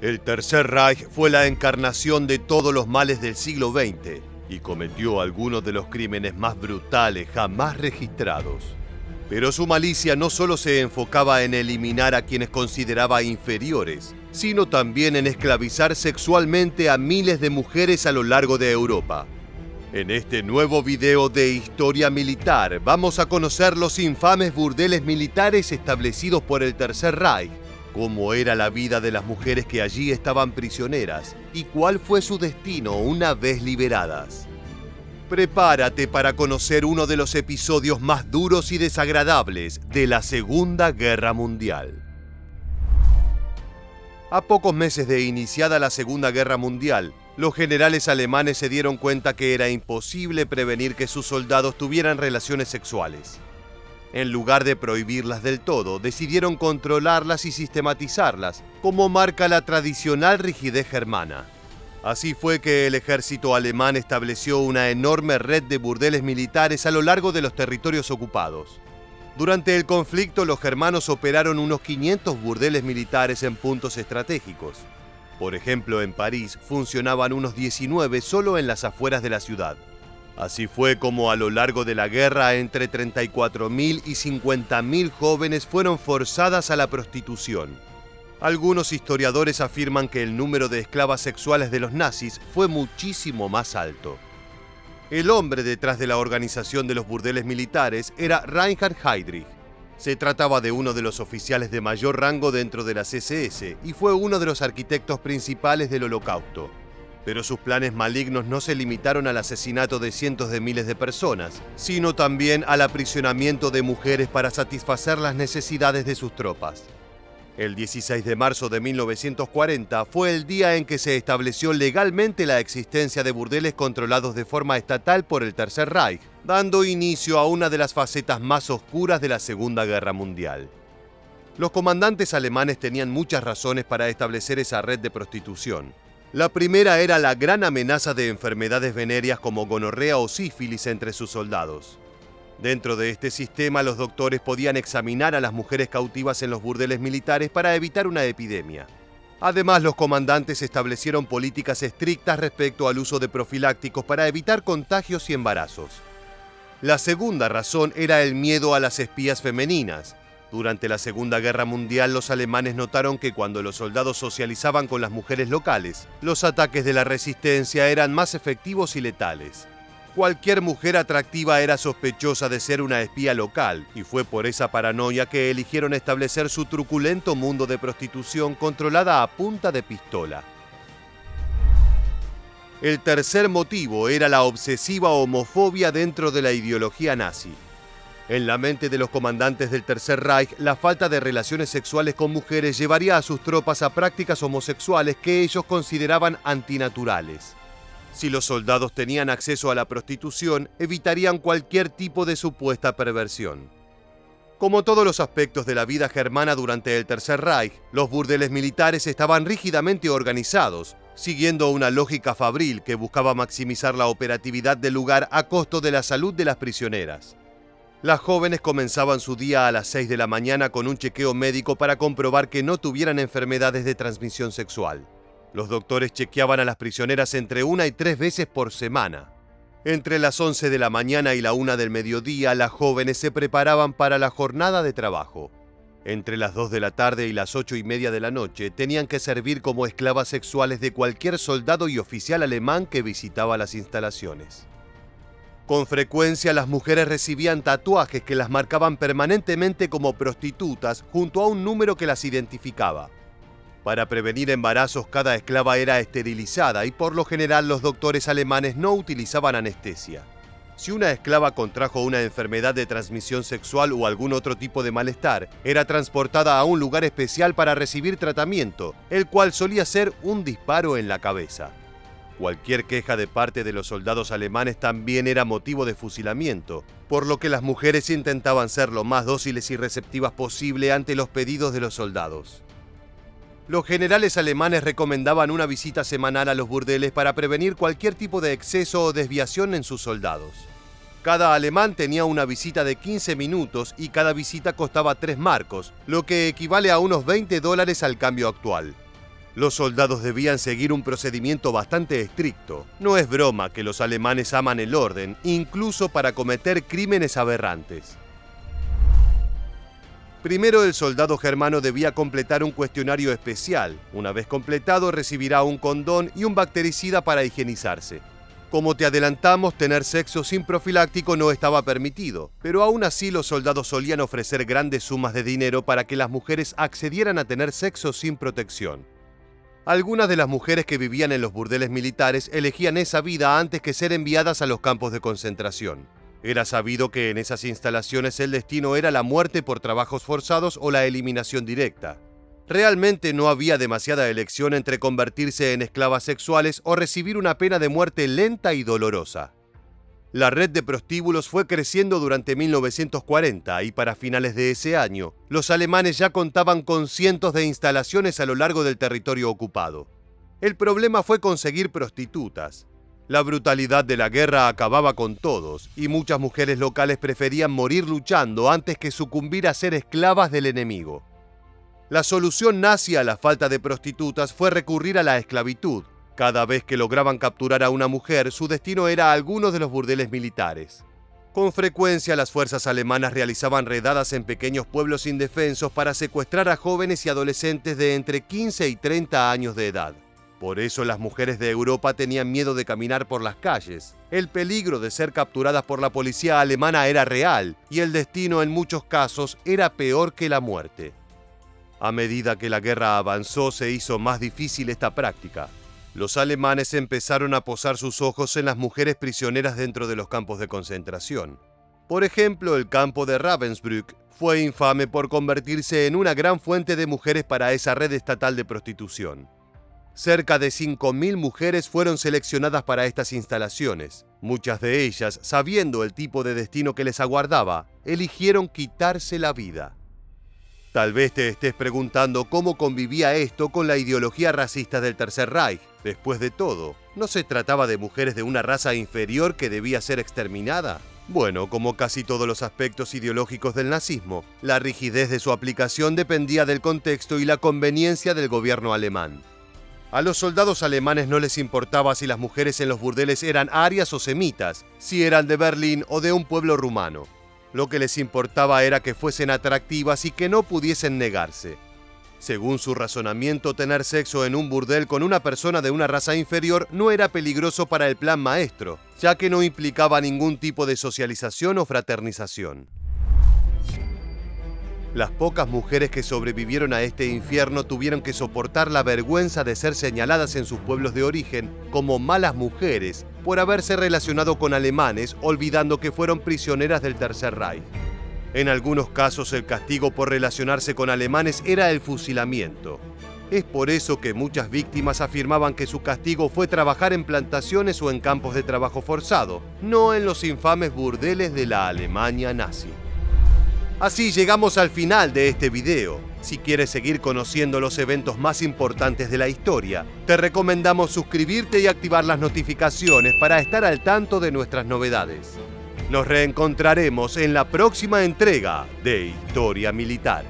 El Tercer Reich fue la encarnación de todos los males del siglo XX y cometió algunos de los crímenes más brutales jamás registrados. Pero su malicia no solo se enfocaba en eliminar a quienes consideraba inferiores, sino también en esclavizar sexualmente a miles de mujeres a lo largo de Europa. En este nuevo video de Historia Militar vamos a conocer los infames burdeles militares establecidos por el Tercer Reich, cómo era la vida de las mujeres que allí estaban prisioneras y cuál fue su destino una vez liberadas. Prepárate para conocer uno de los episodios más duros y desagradables de la Segunda Guerra Mundial. A pocos meses de iniciada la Segunda Guerra Mundial, los generales alemanes se dieron cuenta que era imposible prevenir que sus soldados tuvieran relaciones sexuales. En lugar de prohibirlas del todo, decidieron controlarlas y sistematizarlas, como marca la tradicional rigidez germana. Así fue que el ejército alemán estableció una enorme red de burdeles militares a lo largo de los territorios ocupados. Durante el conflicto, los germanos operaron unos 500 burdeles militares en puntos estratégicos. Por ejemplo, en París funcionaban unos 19 solo en las afueras de la ciudad. Así fue como a lo largo de la guerra entre 34.000 y 50.000 jóvenes fueron forzadas a la prostitución. Algunos historiadores afirman que el número de esclavas sexuales de los nazis fue muchísimo más alto. El hombre detrás de la organización de los burdeles militares era Reinhard Heydrich. Se trataba de uno de los oficiales de mayor rango dentro de las SS y fue uno de los arquitectos principales del Holocausto. Pero sus planes malignos no se limitaron al asesinato de cientos de miles de personas, sino también al aprisionamiento de mujeres para satisfacer las necesidades de sus tropas. El 16 de marzo de 1940 fue el día en que se estableció legalmente la existencia de burdeles controlados de forma estatal por el Tercer Reich, dando inicio a una de las facetas más oscuras de la Segunda Guerra Mundial. Los comandantes alemanes tenían muchas razones para establecer esa red de prostitución. La primera era la gran amenaza de enfermedades venéreas como gonorrea o sífilis entre sus soldados. Dentro de este sistema, los doctores podían examinar a las mujeres cautivas en los burdeles militares para evitar una epidemia. Además, los comandantes establecieron políticas estrictas respecto al uso de profilácticos para evitar contagios y embarazos. La segunda razón era el miedo a las espías femeninas. Durante la Segunda Guerra Mundial, los alemanes notaron que cuando los soldados socializaban con las mujeres locales, los ataques de la resistencia eran más efectivos y letales. Cualquier mujer atractiva era sospechosa de ser una espía local, y fue por esa paranoia que eligieron establecer su truculento mundo de prostitución controlada a punta de pistola. El tercer motivo era la obsesiva homofobia dentro de la ideología nazi. En la mente de los comandantes del Tercer Reich, la falta de relaciones sexuales con mujeres llevaría a sus tropas a prácticas homosexuales que ellos consideraban antinaturales. Si los soldados tenían acceso a la prostitución, evitarían cualquier tipo de supuesta perversión. Como todos los aspectos de la vida germana durante el Tercer Reich, los burdeles militares estaban rígidamente organizados, siguiendo una lógica fabril que buscaba maximizar la operatividad del lugar a costo de la salud de las prisioneras. Las jóvenes comenzaban su día a las 6 de la mañana con un chequeo médico para comprobar que no tuvieran enfermedades de transmisión sexual. Los doctores chequeaban a las prisioneras entre 1 y 3 veces por semana. Entre las 11 de la mañana y la 1 del mediodía, las jóvenes se preparaban para la jornada de trabajo. Entre las 2 de la tarde y las 8:30 de la noche, tenían que servir como esclavas sexuales de cualquier soldado y oficial alemán que visitaba las instalaciones. Con frecuencia, las mujeres recibían tatuajes que las marcaban permanentemente como prostitutas junto a un número que las identificaba. Para prevenir embarazos, cada esclava era esterilizada y por lo general los doctores alemanes no utilizaban anestesia. Si una esclava contrajo una enfermedad de transmisión sexual o algún otro tipo de malestar, era transportada a un lugar especial para recibir tratamiento, el cual solía ser un disparo en la cabeza. Cualquier queja de parte de los soldados alemanes también era motivo de fusilamiento, por lo que las mujeres intentaban ser lo más dóciles y receptivas posible ante los pedidos de los soldados. Los generales alemanes recomendaban una visita semanal a los burdeles para prevenir cualquier tipo de exceso o desviación en sus soldados. Cada alemán tenía una visita de 15 minutos y cada visita costaba 3 marcos, lo que equivale a unos $20 al cambio actual. Los soldados debían seguir un procedimiento bastante estricto. No es broma que los alemanes aman el orden, incluso para cometer crímenes aberrantes. Primero, el soldado germano debía completar un cuestionario especial. Una vez completado, recibirá un condón y un bactericida para higienizarse. Como te adelantamos, tener sexo sin profiláctico no estaba permitido, pero aún así los soldados solían ofrecer grandes sumas de dinero para que las mujeres accedieran a tener sexo sin protección. Algunas de las mujeres que vivían en los burdeles militares elegían esa vida antes que ser enviadas a los campos de concentración. Era sabido que en esas instalaciones el destino era la muerte por trabajos forzados o la eliminación directa. Realmente no había demasiada elección entre convertirse en esclavas sexuales o recibir una pena de muerte lenta y dolorosa. La red de prostíbulos fue creciendo durante 1940 y para finales de ese año, los alemanes ya contaban con cientos de instalaciones a lo largo del territorio ocupado. El problema fue conseguir prostitutas. La brutalidad de la guerra acababa con todos y muchas mujeres locales preferían morir luchando antes que sucumbir a ser esclavas del enemigo. La solución nazi a la falta de prostitutas fue recurrir a la esclavitud. Cada vez que lograban capturar a una mujer, su destino era alguno de los burdeles militares. Con frecuencia, las fuerzas alemanas realizaban redadas en pequeños pueblos indefensos para secuestrar a jóvenes y adolescentes de entre 15 y 30 años de edad. Por eso las mujeres de Europa tenían miedo de caminar por las calles. El peligro de ser capturadas por la policía alemana era real y el destino en muchos casos era peor que la muerte. A medida que la guerra avanzó, se hizo más difícil esta práctica. Los alemanes empezaron a posar sus ojos en las mujeres prisioneras dentro de los campos de concentración. Por ejemplo, el campo de Ravensbrück fue infame por convertirse en una gran fuente de mujeres para esa red estatal de prostitución. Cerca de 5.000 mujeres fueron seleccionadas para estas instalaciones. Muchas de ellas, sabiendo el tipo de destino que les aguardaba, eligieron quitarse la vida. Tal vez te estés preguntando cómo convivía esto con la ideología racista del Tercer Reich. Después de todo, ¿no se trataba de mujeres de una raza inferior que debía ser exterminada? Bueno, como casi todos los aspectos ideológicos del nazismo, la rigidez de su aplicación dependía del contexto y la conveniencia del gobierno alemán. A los soldados alemanes no les importaba si las mujeres en los burdeles eran arias o semitas, si eran de Berlín o de un pueblo rumano. Lo que les importaba era que fuesen atractivas y que no pudiesen negarse. Según su razonamiento, tener sexo en un burdel con una persona de una raza inferior no era peligroso para el plan maestro, ya que no implicaba ningún tipo de socialización o fraternización. Las pocas mujeres que sobrevivieron a este infierno tuvieron que soportar la vergüenza de ser señaladas en sus pueblos de origen como malas mujeres por haberse relacionado con alemanes, olvidando que fueron prisioneras del Tercer Reich. En algunos casos, el castigo por relacionarse con alemanes era el fusilamiento. Es por eso que muchas víctimas afirmaban que su castigo fue trabajar en plantaciones o en campos de trabajo forzado, no en los infames burdeles de la Alemania nazi. Así llegamos al final de este video. Si quieres seguir conociendo los eventos más importantes de la historia, te recomendamos suscribirte y activar las notificaciones para estar al tanto de nuestras novedades. Nos reencontraremos en la próxima entrega de Historia Militar.